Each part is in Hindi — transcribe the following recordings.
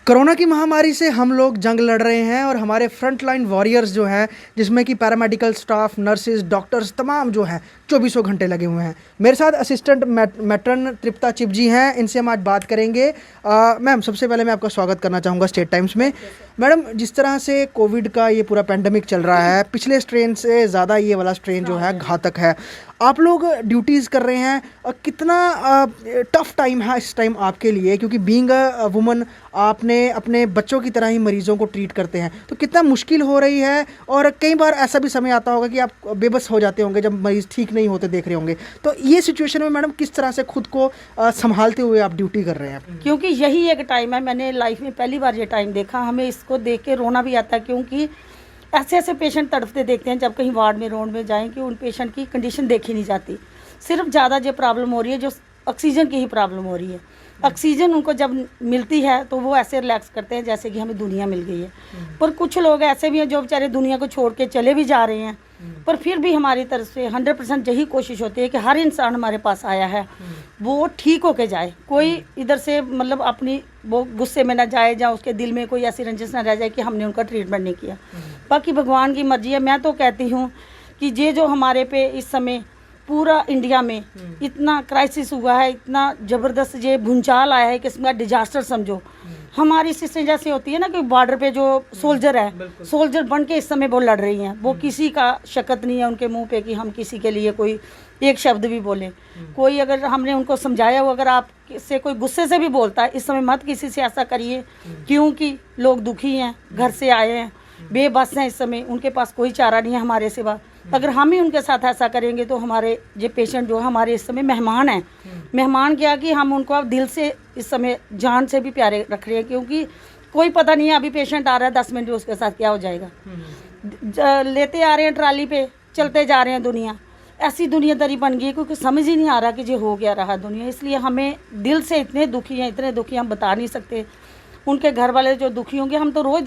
कोरोना की महामारी से हम लोग जंग लड़ रहे हैं और हमारे फ्रंट लाइन वॉरियर्स जो हैं जिसमें कि पैरामेडिकल स्टाफ, नर्सेज, डॉक्टर्स तमाम जो हैं चौबीसों घंटे लगे हुए हैं। मेरे साथ असिस्टेंट मैट्रन तृप्ता चिप जी हैं, इनसे हम आज बात करेंगे। मैम, सबसे पहले मैं आपका स्वागत करना चाहूँगा स्टेट टाइम्स में। मैडम, जिस तरह से कोविड का ये पूरा पेंडेमिक चल रहा है, पिछले स्ट्रेन से ज़्यादा ये वाला स्ट्रेन जो है घातक है। आप लोग ड्यूटीज़ कर रहे हैं और कितना टफ टाइम है इस टाइम आपके लिए, क्योंकि बीइंग अ वुमन आपने अपने बच्चों की तरह ही मरीज़ों को ट्रीट करते हैं, तो कितना मुश्किल हो रही है। और कई बार ऐसा भी समय आता होगा कि आप बेबस हो जाते होंगे जब मरीज़ ठीक नहीं होते देख रहे होंगे। तो ये सिचुएशन में मैडम किस तरह से खुद को संभालते हुए आप ड्यूटी कर रहे हैं? क्योंकि यही एक टाइम है, मैंने लाइफ में पहली बार ये टाइम देखा। हमें इसको देख के रोना भी आता है, क्योंकि ऐसे ऐसे पेशेंट तड़पते देखते हैं जब कहीं वार्ड में रोड में जाएं कि उन पेशेंट की कंडीशन देखी नहीं जाती। सिर्फ ज़्यादा जो प्रॉब्लम हो रही है, जो ऑक्सीजन की ही प्रॉब्लम हो रही है। ऑक्सीजन उनको जब मिलती है तो वो ऐसे रिलैक्स करते हैं जैसे कि हमें दुनिया मिल गई है। पर कुछ लोग ऐसे भी हैं जो बेचारे दुनिया को छोड़ के चले भी जा रहे हैं, पर फिर भी हमारी तरफ से 100% यही कोशिश होती है कि हर इंसान हमारे पास आया है वो ठीक होके जाए। कोई इधर से मतलब अपनी वो गुस्से में ना जाए, या उसके दिल में कोई ऐसी रंजिश ना रह जाए कि हमने उनका ट्रीटमेंट नहीं किया। बाकी भगवान की मर्जी है। मैं तो कहती हूँ कि ये जो हमारे पे इस समय पूरा इंडिया में इतना क्राइसिस हुआ है, इतना ज़बरदस्त ये भूचाल आया है कि इसमें डिजास्टर समझो। हमारी सिस्टम जैसे होती है ना कि बॉर्डर पे जो सोल्जर है, सोल्जर बन के इस समय वो लड़ रही हैं। वो किसी का शकत नहीं है उनके मुंह पे कि हम किसी के लिए कोई एक शब्द भी बोलें। कोई अगर हमने उनको समझाया हो, अगर आप से कोई गुस्से से भी बोलता है इस समय मत किसी से ऐसा करिए, क्योंकि लोग दुखी हैं, घर से आए हैं, बेबस हैं, इस समय उनके पास कोई चारा नहीं है हमारे सिवा। अगर हम ही उनके साथ ऐसा करेंगे तो हमारे ये पेशेंट जो हमारे इस समय मेहमान हैं, मेहमान क्या कि हम उनको अब दिल से इस समय जान से भी प्यारे रख रहे हैं, क्योंकि कोई पता नहीं है अभी पेशेंट आ रहा है 10 मिनट में उसके साथ क्या हो जाएगा। लेते आ रहे हैं ट्राली पे, चलते जा रहे हैं। दुनिया ऐसी दुनियादारी बन गई है क्योंकि समझ ही नहीं आ रहा कि ये हो गया रहा दुनिया। इसलिए हमें दिल से इतने दुखी हैं, इतने दुखी हम बता नहीं सकते। उनके घर वाले जो दुखी होंगे, हम तो रोज़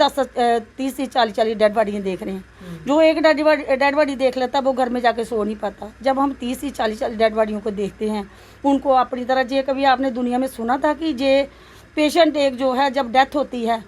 30-40 डेड बॉडियाँ देख रहे हैं। जो एक डेड बॉडी देख लेता है वो घर में जाके सो नहीं पाता। जब हम 30-40 डेड बॉडियों को देखते हैं, उनको अपनी तरह जे कभी आपने दुनिया में सुना था कि जे पेशेंट एक जो है जब डेथ होती है,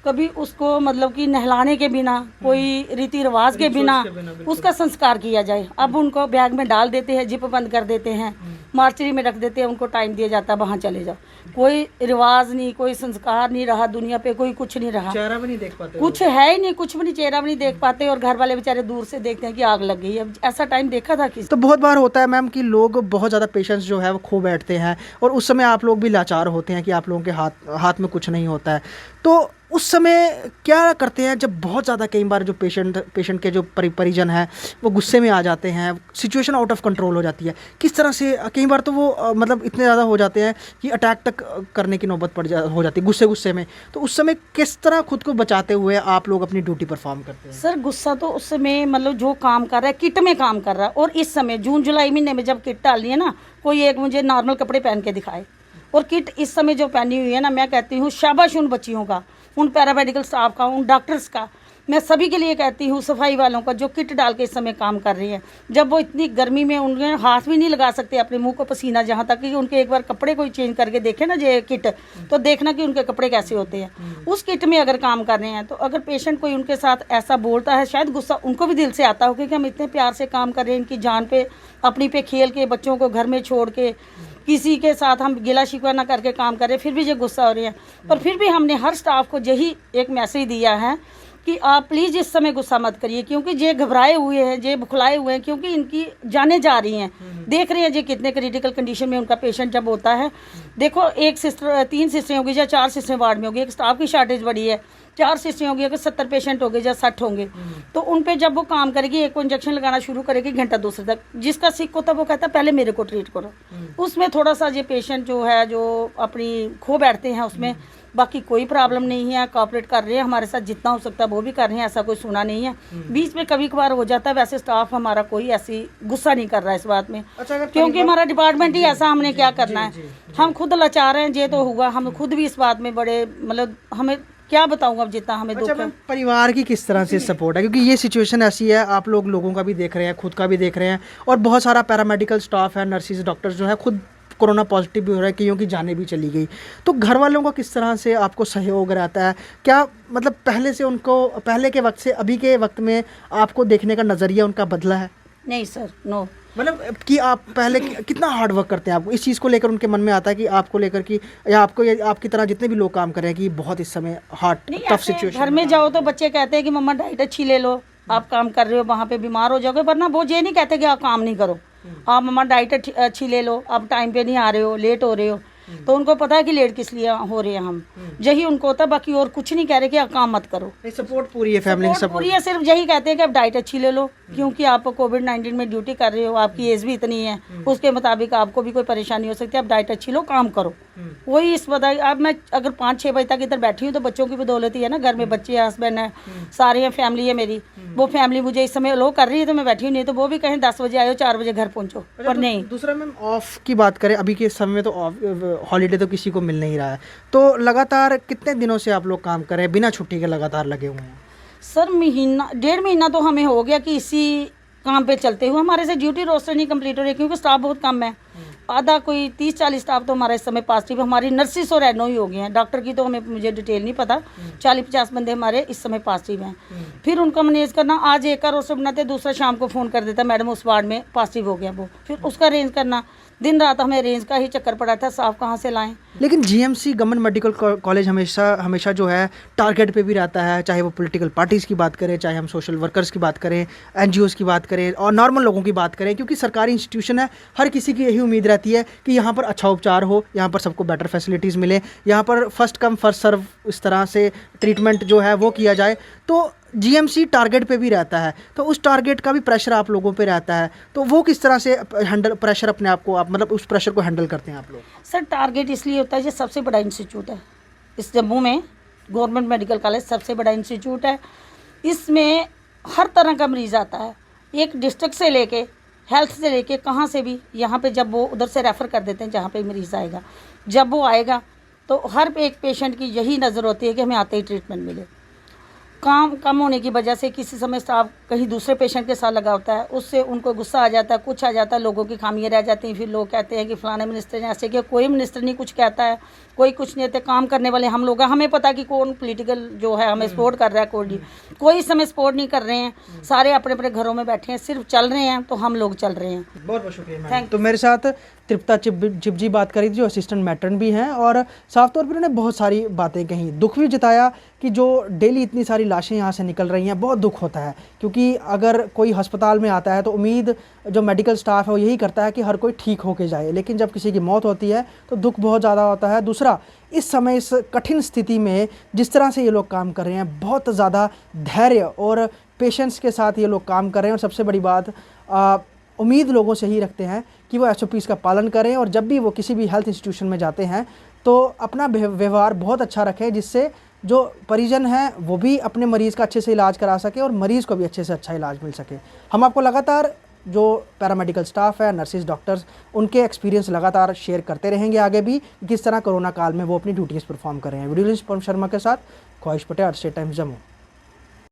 कभी उसको मतलब कि नहलाने के बिना, कोई रीति रिवाज के बिना उसका संस्कार किया जाए। अब उनको बैग में डाल देते हैं, जिप बंद कर देते हैं, मार्चरी में रख देते हैं, उनको टाइम दिया जाता है वहाँ चले जाओ। कोई रिवाज नहीं, कोई संस्कार नहीं रहा दुनिया पे, कोई कुछ नहीं रहा, चेहरा भी नहीं देख पाते, कुछ है ही नहीं, कुछ भी नहीं, चेहरा भी नहीं देख पाते। और घर वाले बेचारे दूर से देखते हैं कि आग लग गई है। अब ऐसा टाइम देखा था किसी? तो बहुत बार होता है मैम कि लोग बहुत ज़्यादा पेशेंस जो है वो खो बैठते हैं और उस समय आप लोग भी लाचार होते हैं कि आप लोगों के हाथ में कुछ नहीं होता है। तो उस समय क्या करते हैं जब बहुत ज़्यादा कई बार जो पेशेंट के जो परिजन हैं वो गुस्से में आ जाते हैं, सिचुएशन आउट ऑफ कंट्रोल हो जाती है? किस तरह से कई बार तो वो मतलब इतने ज़्यादा हो जाते हैं कि अटैक तक करने की नौबत हो जाती है गुस्से में। तो उस समय किस तरह खुद को बचाते हुए आप लोग अपनी ड्यूटी परफॉर्म करते हैं? सर, गुस्सा तो उस समय मतलब जो काम कर रहा है किट में काम कर रहा है। और इस समय जून जुलाई महीने में जब किट डालनी है ना, कोई एक मुझे नॉर्मल कपड़े पहन के दिखाए, और किट इस समय जो पहनी हुई है ना, मैं कहती हूँ शाबाश उन बच्चियों का, उन पैरामेडिकल स्टाफ का, उन डॉक्टर्स का, मैं सभी के लिए कहती हूँ, सफाई वालों का जो किट डाल के इस समय काम कर रही है। जब वो इतनी गर्मी में उनके हाथ भी नहीं लगा सकते अपने मुंह को पसीना, जहाँ तक कि उनके एक बार कपड़े कोई चेंज करके देखे ना ये किट, तो देखना कि उनके कपड़े कैसे होते हैं। उस किट में अगर काम कर रहे हैं तो अगर पेशेंट कोई उनके साथ ऐसा बोलता है, शायद गुस्सा उनको भी दिल से आता हो, क्योंकि हम इतने प्यार से काम कर रहे हैं, इनकी जान पे अपनी पे खेल के, बच्चों को घर में छोड़ के, किसी के साथ हम गिला शिकवा ना करके काम करें, फिर भी ये गुस्सा हो रही है। पर फिर भी हमने हर स्टाफ को यही एक मैसेज दिया है कि आप प्लीज़ इस समय गुस्सा मत करिए, क्योंकि ये घबराए हुए हैं, ये बुखलाए हुए हैं, क्योंकि इनकी जाने जा रही हैं। देख रहे हैं ये कितने क्रिटिकल कंडीशन में उनका पेशेंट जब होता है। देखो, एक सिस्टर, 3 सिस्टरें होगी या 4 सिस्टरें वार्ड में होगी, एक स्टाफ की शार्टेज बड़ी है, 4 सिस्टरें होगी, अगर 70 पेशेंट हो गए या 60 होंगे, तो उन पे जब वो काम करेगी, एक को इंजेक्शन लगाना शुरू करेगी घंटा दूसरे तक। जिसका सिक होता है वो कहता है पहले मेरे को ट्रीट करो। उसमें थोड़ा सा ये पेशेंट जो है जो अपनी खो बैठते हैं उसमें। बाकी कोई प्रॉब्लम नहीं है, कॉपरेट कर रहे हैं हमारे साथ, जितना हो सकता है वो भी कर रहे हैं, ऐसा कोई सुना नहीं है। बीच में कभी कभार हो जाता है, वैसे स्टाफ हमारा कोई ऐसी गुस्सा नहीं कर रहा है इस बात में। अच्छा, क्योंकि हमारा डिपार्टमेंट ही ऐसा, हमने क्या करना है, हम खुद लाचार हैं, ये तो हुआ, हम खुद भी इस बात में बड़े मतलब हमें क्या बताऊंगा अब जितना हमें दुख है। परिवार की किस तरह से सपोर्ट है, क्योंकि ये सिचुएशन ऐसी है, आप लोगों का भी देख रहे हैं, खुद का भी देख रहे हैं, और बहुत सारा पैरामेडिकल स्टाफ है, नर्सिस, डॉक्टर्स जो है खुद कोरोना पॉजिटिव भी हो रहा है, कईयों की जानें भी चली गई। तो घर वालों का किस तरह से आपको सहयोग रहता है? क्या मतलब पहले से उनको, पहले के वक्त से अभी के वक्त में आपको देखने का नज़रिया उनका बदला है? नहीं सर, नो। मतलब कि आप पहले कितना हार्ड वर्क करते हैं, आपको इस चीज़ को लेकर उनके मन में आता है कि आपको लेकर कि, या आपको, या आपकी तरह जितने भी लोग काम कर रहे हैं कि बहुत इस समय हार्ड नहीं, टफ ऐसे सिचुएशन घर में जाओ तो बच्चे कहते हैं कि मम्मा डाइट अच्छी ले लो, आप काम कर रहे हो वहाँ पे बीमार हो जाओगे, वरना वो ये नहीं कहते कि आप काम नहीं करो। आप मम्मा डाइट अच्छी ले लो, आप टाइम पे नहीं आ रहे हो, लेट हो रहे हो, तो उनको पता है कि लेट किस लिए हो रहे हैं हम, यही उनको होता है, बाकी और कुछ नहीं कह रहे कि आप काम मत करो। सपोर्ट पूरी है, फैमिली सपोर्ट पूरी है, सिर्फ यही कहते हैं कि आप डाइट अच्छी ले लो, क्योंकि आप कोविड-19 में ड्यूटी कर रहे हो, आपकी एज भी इतनी है, उसके मुताबिक आपको भी कोई परेशानी हो सकती है, आप डाइट अच्छी लो, काम करो। वही इस बताइए, अब मैं अगर 5-6 बजे तक इधर बैठी हूँ तो बच्चों की बदौलत ही है ना, घर में बच्चे हैं, हस्बैंड है, सारे हैं, फैमिली है मेरी, वो फैमिली मुझे इस समय लो कर रही है तो मैं बैठी हूँ, नहीं तो वो भी कहें 10 बजे आयो, 4 बजे घर पहुँचो, पर नहीं। दूसरा मैम, ऑफ की बात करें, अभी के समय में तो ऑफ हॉलीडे तो किसी को मिल नहीं रहा है, तो लगातार कितने दिनों से आप लोग काम कर रहे हैं, बिना छुट्टी के लगातार लगे हुए हैं? सर महीना 1.5 महीना तो हमें हो गया कि इसी काम पे चलते हुए, हमारे से ड्यूटी रोस्टर नहीं कंप्लीट हो रही क्योंकि स्टाफ बहुत कम है, आधा कोई 30-40 स्टाफ तो हमारा इस समय पॉजिटिव, हमारी नर्सिस और एनो ही हो गए हैं, डॉक्टर की तो मुझे डिटेल नहीं पता, 40-50 बंदे हमारे इस समय पॉजिटिव हैं। फिर उनका मैनेज करना, आज एक का रोस्टर बनाते, दूसरा शाम को फ़ोन कर देता मैडम उस वार्ड में पॉजिटिव हो गया वो, फिर उसका अरेंज करना, दिन रात हमें अरेंज का ही चक्कर पड़ा था, स्टाफ कहाँ से लाएं। लेकिन जीएमसी गवर्नमेंट मेडिकल कॉलेज हमेशा जो है टारगेट पे भी रहता है, चाहे वो पॉलिटिकल पार्टीज़ की बात करें, चाहे हम सोशल वर्कर्स की बात करें, एनजीओज़ की बात करें और नॉर्मल लोगों की बात करें, क्योंकि सरकारी इंस्टीट्यूशन है, हर किसी की यही उम्मीद रहती है कि यहाँ पर अच्छा उपचार हो, यहाँ पर सबको बेटर फैसिलिटीज़ मिले, यहाँ पर फर्स्ट कम फर्स्ट सर्व इस तरह से ट्रीटमेंट जो है वो किया जाए। तो जीएमसी टारगेट पे भी रहता है, तो उस टारगेट का भी प्रेशर आप लोगों पे रहता है, तो वो किस तरह से हैंडल प्रेशर अपने आप को, आप मतलब उस प्रेशर को हैंडल करते हैं आप लोग? सर टारगेट इसलिए होता है, ये सबसे बड़ा इंस्टीट्यूट है इस जम्मू में, गवर्नमेंट मेडिकल कॉलेज सबसे बड़ा इंस्टीट्यूट है, इसमें हर तरह का मरीज़ आता है, एक डिस्ट्रिक्ट से लेके हेल्थ से लेके कहाँ से भी, यहाँ पे जब वो उधर से रेफ़र कर देते हैं जहाँ पे मरीज़ आएगा, जब वो आएगा तो हर एक पेशेंट की यही नज़र होती है कि हमें आते ही ट्रीटमेंट मिले। काम कम होने की वजह से किसी समय स्टाफ कहीं दूसरे पेशेंट के साथ लगा होता है, उससे उनको गुस्सा आ जाता है, कुछ आ जाता है, लोगों की खामियां रह जाती हैं, फिर लोग कहते हैं कि फलाने मिनिस्टर ने ऐसे किया, कोई मिनिस्टर नहीं कुछ कहता है, कोई कुछ नहीं कहते, काम करने वाले हम लोग हैं, हमें पता कि कौन पॉलिटिकल जो है हमें सपोर्ट कर रहा है, कोई इस समय सपोर्ट नहीं कर रहे हैं, सारे अपने अपने घरों में बैठे हैं, सिर्फ चल रहे हैं तो हम लोग चल रहे हैं। बहुत बहुत शुक्रिया मैम। तो मेरे साथ तृप्ता चिपजी बात करी थी, जो असिस्टेंट मैट्रन भी हैं, और साफ तौर पर उन्होंने बहुत सारी बातें कही, दुख भी जताया कि जो डेली इतनी सारी लाशें यहाँ से निकल रही हैं, बहुत दुख होता है, क्योंकि अगर कोई अस्पताल में आता है तो उम्मीद जो मेडिकल स्टाफ है वो यही करता है कि हर कोई ठीक होके जाए, लेकिन जब किसी की मौत होती है तो दुख बहुत ज़्यादा होता है। दूसरा, इस समय इस कठिन स्थिति में जिस तरह से ये लोग काम कर रहे हैं, बहुत ज़्यादा धैर्य और पेशेंस के साथ ये लोग काम कर रहे हैं, और सबसे बड़ी बात उम्मीद लोगों से ही रखते हैं कि वो SOPs का पालन करें, और जब भी वो किसी भी हेल्थ इंस्टीट्यूशन में जाते हैं तो अपना व्यवहार बहुत अच्छा रखें, जिससे जो परिजन हैं वो भी अपने मरीज़ का अच्छे से इलाज करा सके और मरीज़ को भी अच्छे से अच्छा इलाज मिल सके। हम आपको लगातार जो पैरामेडिकल स्टाफ है, नर्सिस, डॉक्टर्स, उनके एक्सपीरियंस लगातार शेयर करते रहेंगे आगे भी, किस तरह कोरोना काल में वो अपनी ड्यूटीज़ परफॉर्म कर रहे हैं। वीडियो शर्मा के साथ ख्वाहिश पटेल, स्टेट टाइम्स जम्मू।